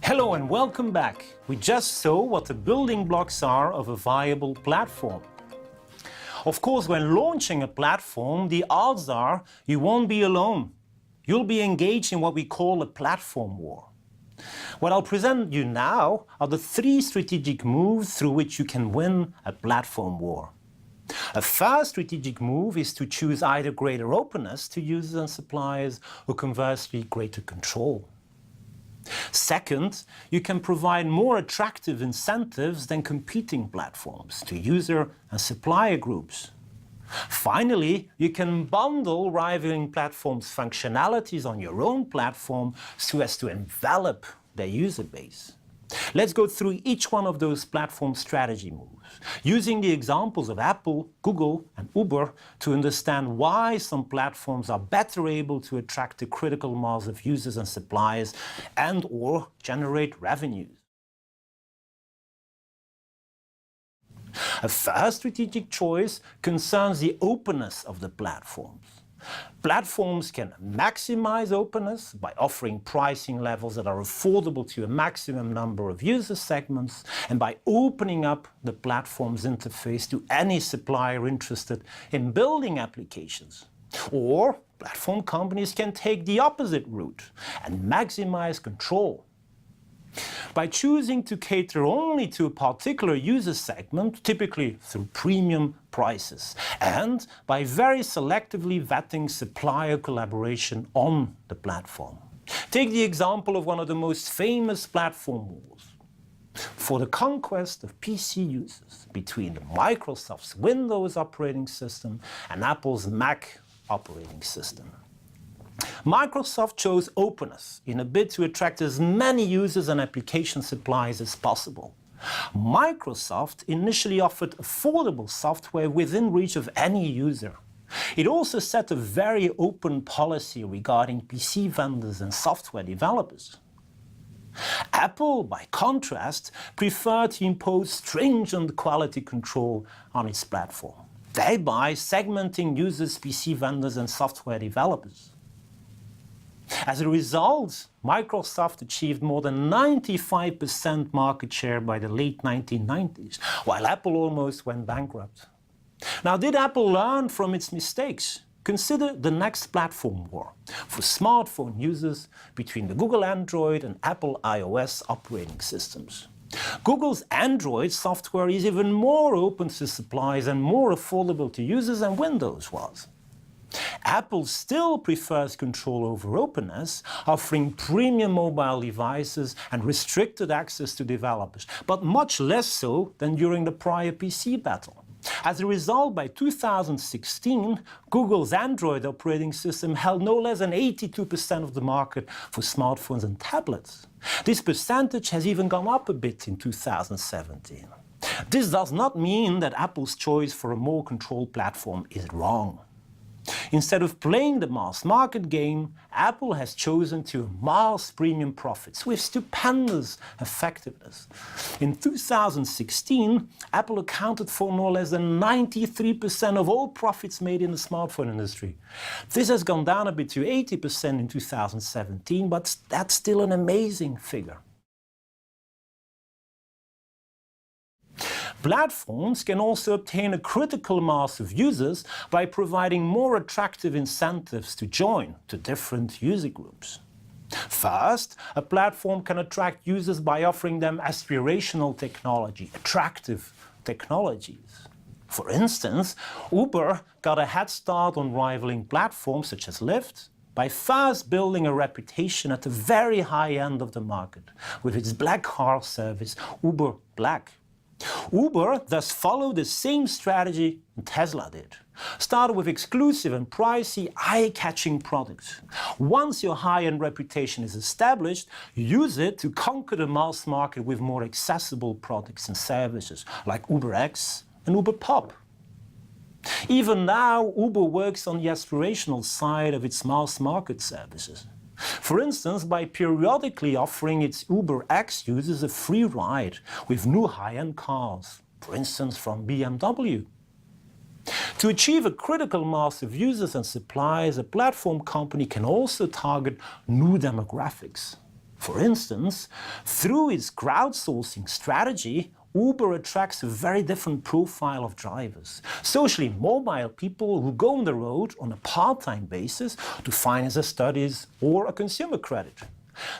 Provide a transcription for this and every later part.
Hello and welcome back. We just saw what the building blocks are of a viable platform. Of course, when launching a platform, the odds are you won't be alone. You'll be engaged in what we call a platform war. What I'll present you now are the 3 strategic moves through which you can win a platform war. A first strategic move is to choose either greater openness to users and suppliers or conversely greater control. Second, you can provide more attractive incentives than competing platforms to user and supplier groups. Finally, you can bundle rivaling platforms' functionalities on your own platform so as to envelop their user base. Let's go through each one of those platform strategy moves, using the examples of Apple, Google, and Uber to understand why some platforms are better able to attract a critical mass of users and suppliers and/or generate revenues. A first strategic choice concerns the openness of the platforms. Platforms can maximize openness by offering pricing levels that are affordable to a maximum number of user segments and by opening up the platform's interface to any supplier interested in building applications. Or platform companies can take the opposite route and maximize control. By choosing to cater only to a particular user segment, typically through premium prices, and by very selectively vetting supplier collaboration on the platform. Take the example of one of the most famous platform wars for the conquest of PC users between Microsoft's Windows operating system and Apple's Mac operating system. Microsoft chose openness in a bid to attract as many users and application suppliers as possible. Microsoft initially offered affordable software within reach of any user. It also set a very open policy regarding PC vendors and software developers. Apple, by contrast, preferred to impose stringent quality control on its platform, thereby segmenting users, PC vendors, and software developers. As a result, Microsoft achieved more than 95% market share by the late 1990s, while Apple almost went bankrupt. Now, did Apple learn from its mistakes? Consider the next platform war for smartphone users between the Google Android and Apple iOS operating systems. Google's Android software is even more open to suppliers and more affordable to users than Windows was. Apple still prefers control over openness, offering premium mobile devices and restricted access to developers, but much less so than during the prior PC battle. As a result, by 2016, Google's Android operating system held no less than 82% of the market for smartphones and tablets. This percentage has even gone up a bit in 2017. This does not mean that Apple's choice for a more controlled platform is wrong. Instead of playing the mass market game, Apple has chosen to amass premium profits with stupendous effectiveness. In 2016, Apple accounted for no less than 93% of all profits made in the smartphone industry. This has gone down a bit to 80% in 2017, but that's still an amazing figure. Platforms can also obtain a critical mass of users by providing more attractive incentives to join to different user groups. First, a platform can attract users by offering them aspirational technology, attractive technologies. For instance, Uber got a head start on rivaling platforms such as Lyft by first building a reputation at the very high end of the market with its black car service, Uber Black. Uber thus followed the same strategy Tesla did. Started with exclusive and pricey, eye-catching products. Once your high-end reputation is established, use it to conquer the mass market with more accessible products and services like UberX and Uber Pop. Even now, Uber works on the aspirational side of its mass market services. For instance, by periodically offering its UberX users a free ride with new high-end cars, for instance from BMW. To achieve a critical mass of users and suppliers, a platform company can also target new demographics. For instance, through its crowdsourcing strategy, Uber attracts a very different profile of drivers. Socially mobile people who go on the road on a part-time basis to finance their studies or a consumer credit.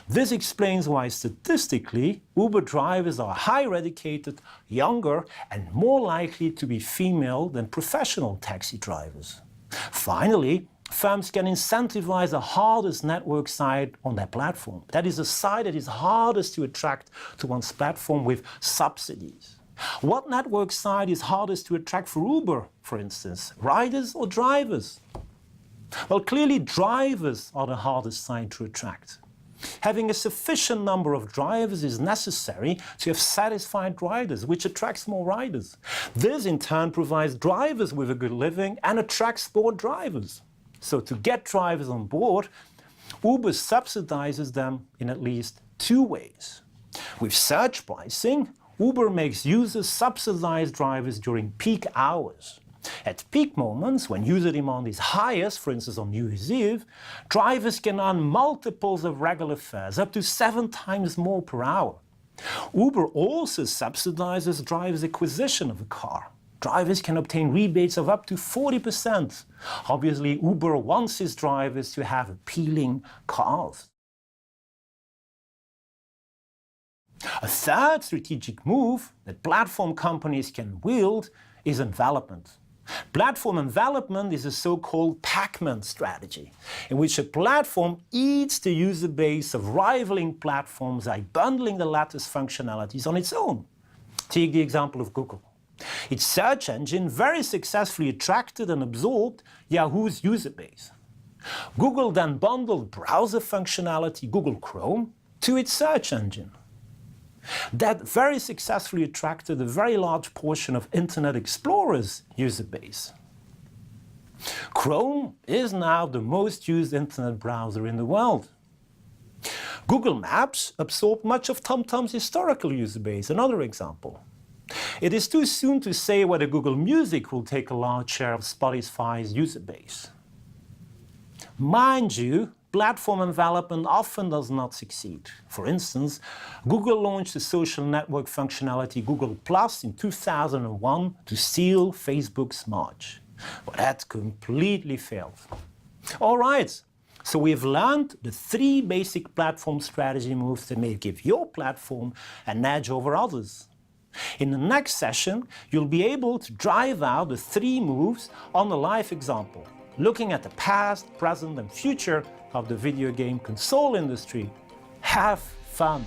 This explains why statistically Uber drivers are higher educated, younger and more likely to be female than professional taxi drivers. Finally, firms can incentivize the hardest network side on their platform. That is the side that is hardest to attract to one's platform with subsidies. What network side is hardest to attract for Uber, for instance? Riders or drivers? Well, clearly drivers are the hardest side to attract. Having a sufficient number of drivers is necessary to have satisfied riders, which attracts more riders. This in turn provides drivers with a good living and attracts more drivers. So to get drivers on board, Uber subsidizes them in at least two ways. With surge pricing, Uber makes users subsidize drivers during peak hours. At peak moments, when user demand is highest, for instance on New Year's Eve, drivers can earn multiples of regular fares, up to 7 times more per hour. Uber also subsidizes drivers' acquisition of a car. Drivers can obtain rebates of up to 40%. Obviously, Uber wants its drivers to have appealing cars. A third strategic move that platform companies can wield is envelopment. Platform envelopment is a so-called Pac-Man strategy, in which a platform eats the user base of rivaling platforms by bundling the latter's functionalities on its own. Take the example of Google. Its search engine very successfully attracted and absorbed Yahoo's user base. Google then bundled browser functionality, Google Chrome, to its search engine. That very successfully attracted a very large portion of Internet Explorer's user base. Chrome is now the most used internet browser in the world. Google Maps absorbed much of TomTom's historical user base, another example. It is too soon to say whether Google Music will take a large share of Spotify's user base. Mind you, platform envelopment often does not succeed. For instance, Google launched the social network functionality Google Plus in 2001 to steal Facebook's march. But that completely failed. All right, so we've learned the 3 basic platform strategy moves that may give your platform an edge over others. In the next session, you'll be able to drive out the 3 moves on a live example, looking at the past, present and future of the video game console industry. Have fun!